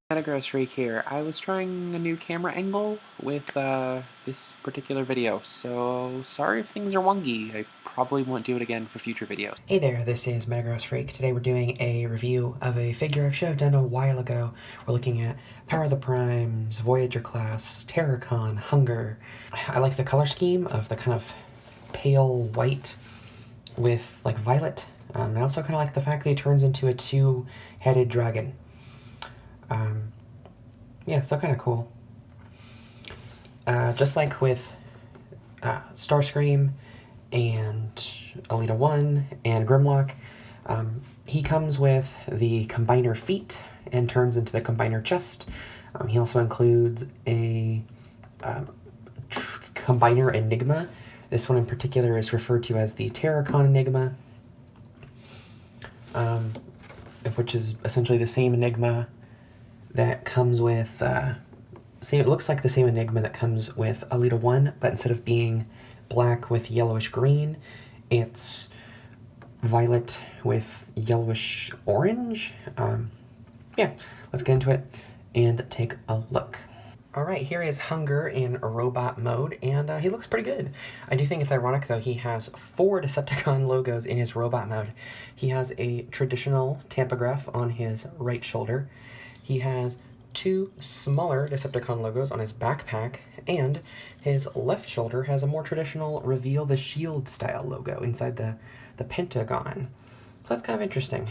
Metagross Freak here. I was trying a new camera angle with this particular video, so sorry if things are wonky. I probably won't do it again for future videos. Hey there, this is Metagross Freak. Today we're doing a review of a figure I've shoved done a while ago. We're looking at Power of the Primes, Voyager class, Terracon, Hun-Gurrr. I like the color scheme of the kind of pale white with like violet. I also kind of like the fact that he turns into a two-headed dragon. Yeah, so kind of cool. Just like with Starscream and Alita 1 and Grimlock, he comes with the Combiner feet and turns into the Combiner chest. He also includes a Combiner Enigma. This one in particular is referred to as the Terracon Enigma, which is essentially the same Enigma that comes with, it looks like the same Enigma that comes with Alita 1, but instead of being black with yellowish green, it's violet with yellowish orange. Yeah, let's get into it and take a look. Alright, here is Hun-Gurrr in robot mode, and he looks pretty good. I do think it's ironic, though, he has 4 Decepticon logos in his robot mode. He has a traditional tampograph on his right shoulder. He has 2 smaller Decepticon logos on his backpack, and his left shoulder has a more traditional Reveal the Shield style logo inside the pentagon. So that's kind of interesting.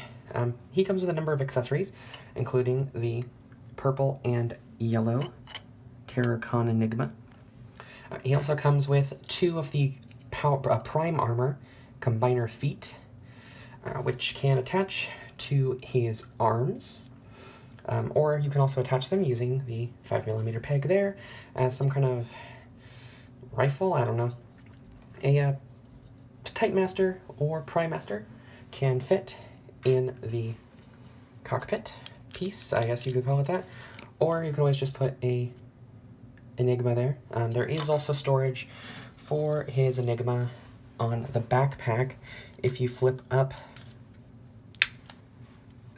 He comes with a number of accessories, including the purple and yellow Terracon Enigma. He also comes with 2 of the Prime Armor Combiner feet, which can attach to his arms. Or you can also attach them using the 5mm peg there as some kind of rifle, I don't know. A Tight Master or Prime Master can fit in the cockpit piece, I guess you could call it that. Or you could always just put a Enigma there. There is also storage for his Enigma on the backpack if you flip up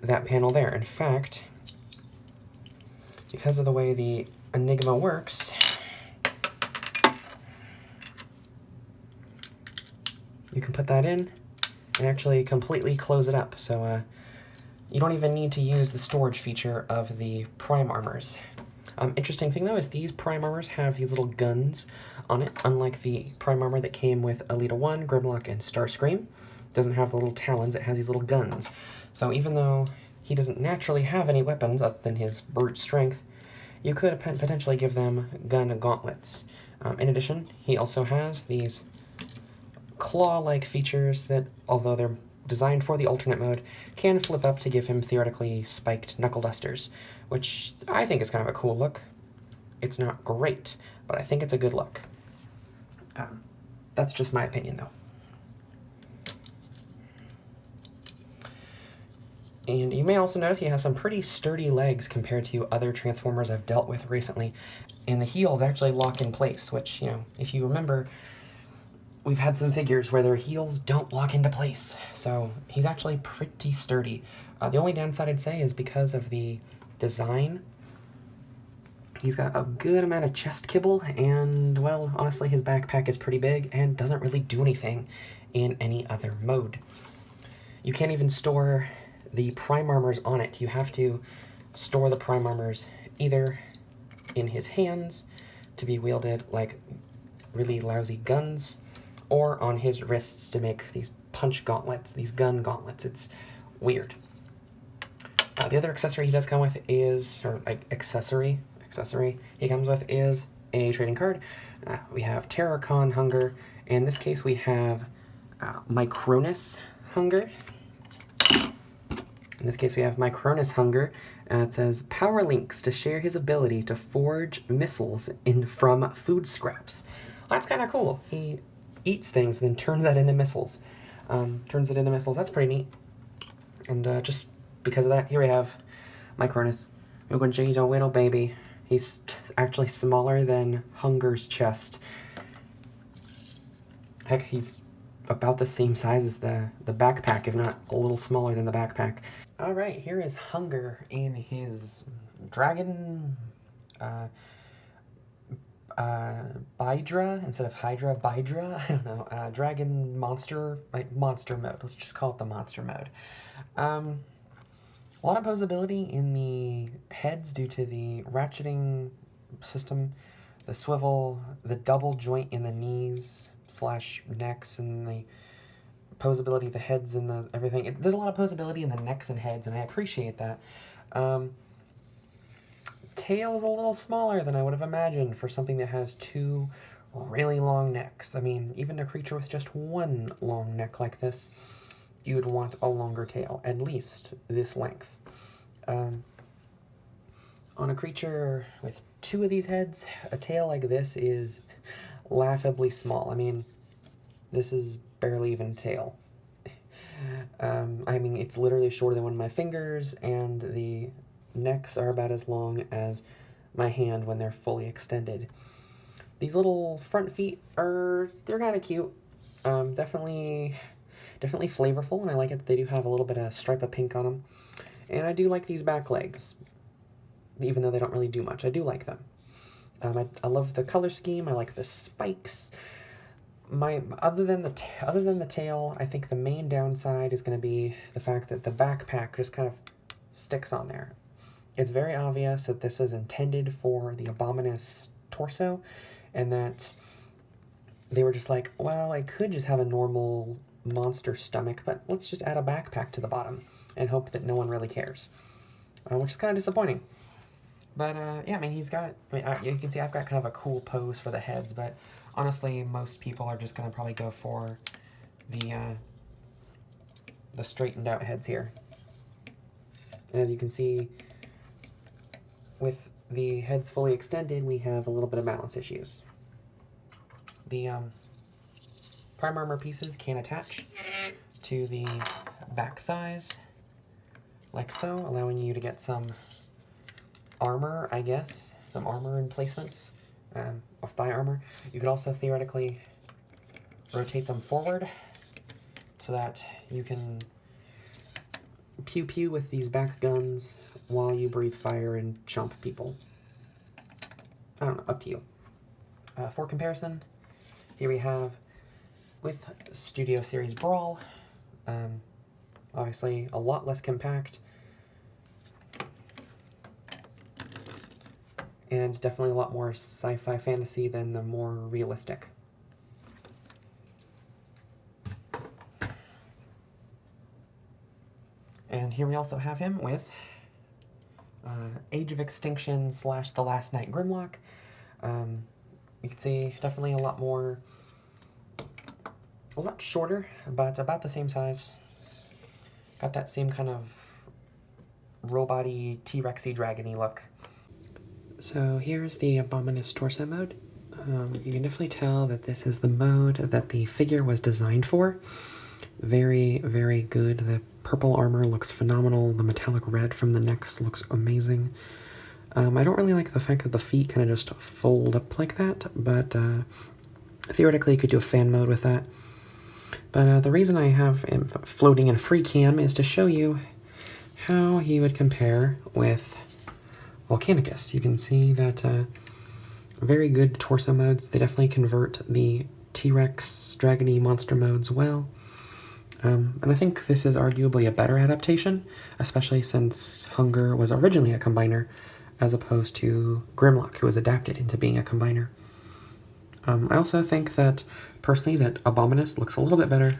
that panel there. In fact, because of the way the Enigma works, you can put that in and actually completely close it up. So you don't even need to use the storage feature of the Prime Armors. Interesting thing, though, is these Prime Armors have these little guns on it, unlike the Prime Armor that came with Alita 1, Grimlock, and Starscream. It doesn't have the little talons, it has these little guns. So even though he doesn't naturally have any weapons other than his brute strength, you could potentially give them gun gauntlets. In addition, he also has these claw-like features that, although they're designed for the alternate mode, can flip up to give him theoretically spiked knuckle dusters, which I think is kind of a cool look. It's not great, but I think it's a good look. That's just my opinion, though. And you may also notice he has some pretty sturdy legs compared to other Transformers I've dealt with recently. And the heels actually lock in place, which, you know, if you remember, we've had some figures where their heels don't lock into place. So he's actually pretty sturdy. The only downside I'd say is because of the design. He's got a good amount of chest kibble, and, well, honestly, his backpack is pretty big and doesn't really do anything in any other mode. You can't even store the Prime Armors on it. You have to store the Prime Armors either in his hands to be wielded like really lousy guns, or on his wrists to make these punch gauntlets, these gun gauntlets. It's weird. The other accessory he does come with is, or like accessory he comes with is a trading card. We have Terracon Hun-Gurrr. In this case, we have Micronus Hun-Gurrr. In this case, we have Micronus Hun-Gurrr. It says, power links to share his ability to forge missiles from food scraps. Well, that's kind of cool. He eats things, then turns that into missiles. That's pretty neat. And just because of that, here we have Micronus. We're going to change our little baby. He's actually smaller than Hun-Gurr's chest. Heck, he's about the same size as the backpack, if not a little smaller than the backpack. Alright, here is Hun-Gurrr in his dragon Bydra instead of Hydra, Bydra. I don't know. Dragon monster, like monster mode. Let's just call it the monster mode. A lot of posability in the heads due to the ratcheting system, the swivel, the double joint in the knees slash necks, and the posability of the heads and the everything. There's a lot of posability in the necks and heads, and I appreciate that. Tail is a little smaller than I would have imagined for something that has two really long necks. I mean, even a creature with just one long neck like this, you would want a longer tail, at least this length. On a creature with two of these heads, a tail like this is laughably small. I mean, this is barely even a tail. I mean, it's literally shorter than one of my fingers, and the necks are about as long as my hand when they're fully extended. These little front feet they're kind of cute. Definitely flavorful, and I like it that they do have a little bit of stripe of pink on them. And I do like these back legs, even though they don't really do much. I do like them. I love the color scheme. I like the spikes. Other than the tail, I think the main downside is going to be the fact that the backpack just kind of sticks on there. It's very obvious that this is intended for the Abominus torso, and that they were just like, well, I could just have a normal monster stomach, but let's just add a backpack to the bottom and hope that no one really cares, which is kind of disappointing. But yeah, I mean, you can see I've got kind of a cool pose for the heads, but honestly, most people are just going to probably go for the straightened out heads here. And as you can see, with the heads fully extended, we have a little bit of balance issues. The prime armor pieces can attach to the back thighs, like so, allowing you to get some armor, I guess, some armor emplacements, or thigh armor. You could also theoretically rotate them forward so that you can pew pew with these back guns while you breathe fire and chomp people. I don't know, up to you. For comparison, here we have with Studio Series Brawl, obviously a lot less compact, and definitely a lot more sci-fi fantasy than the more realistic. And here we also have him with Age of Extinction / The Last Night Grimlock. You can see definitely a lot shorter, but about the same size. Got that same kind of robot-y, T-Rexy, dragon-y look. So here's the Abominus torso mode. You can definitely tell that this is the mode that the figure was designed for. Very, very good. The purple armor looks phenomenal. The metallic red from the necks looks amazing. I don't really like the fact that the feet kind of just fold up like that, but theoretically you could do a fan mode with that. But the reason I have him floating in free cam is to show you how he would compare with Volcanicus. You can see that very good torso modes. They definitely convert the T-Rex, dragony monster modes well. And I think this is arguably a better adaptation, especially since Hun-Gurrr was originally a combiner, as opposed to Grimlock, who was adapted into being a combiner. I also think that, personally, that Abominus looks a little bit better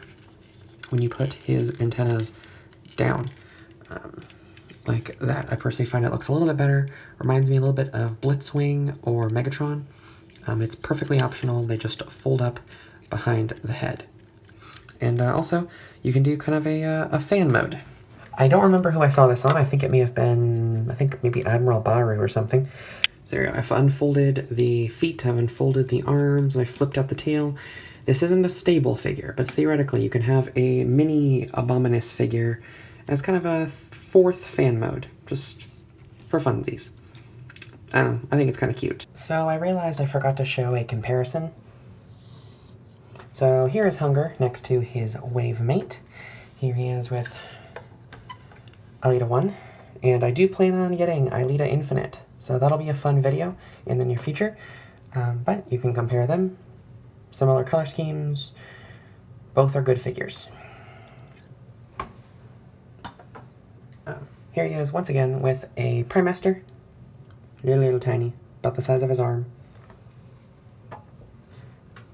when you put his antennas down. Like that. I personally find it looks a little bit better. Reminds me a little bit of Blitzwing or Megatron. It's perfectly optional. They just fold up behind the head. And also, you can do kind of a fan mode. I don't remember who I saw this on. I think it may have been, maybe Admiral Baru or something. So there, I've unfolded the feet, I've unfolded the arms, and I flipped out the tail. This isn't a stable figure, but theoretically you can have a mini Abominus figure as kind of a fourth fan mode, just for funsies. I don't know, I think it's kind of cute. So I realized I forgot to show a comparison. So here is Hun-Gurrr next to his wave mate. Here he is with Alita 1, And I do plan on getting Ileeta Infinite, so that'll be a fun video in the near future. But you can compare them. Similar color schemes. Both are good figures. Here he is once again with a Prime Master. Little tiny, about the size of his arm.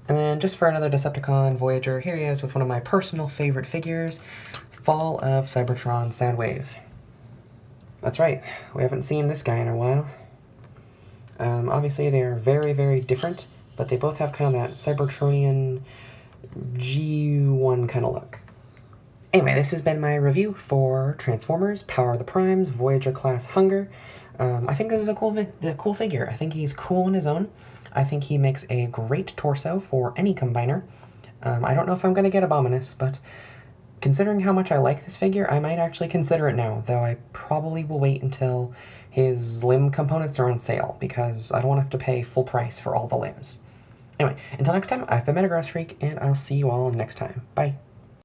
And then just for another Decepticon Voyager, here he is with one of my personal favorite figures, Fall of Cybertron Soundwave. That's right, we haven't seen this guy in a while. Obviously they are very, very different, but they both have kind of that Cybertronian G1 kind of look. Anyway, this has been my review for Transformers, Power of the Primes, Voyager Class Hun-Gurrr. I think this is a cool figure. I think he's cool on his own. I think he makes a great torso for any combiner. I don't know if I'm going to get Abominus, but considering how much I like this figure, I might actually consider it now, though I probably will wait until his limb components are on sale, because I don't want to have to pay full price for all the limbs. Anyway, until next time, I've been Metagross Freak, and I'll see you all next time. Bye!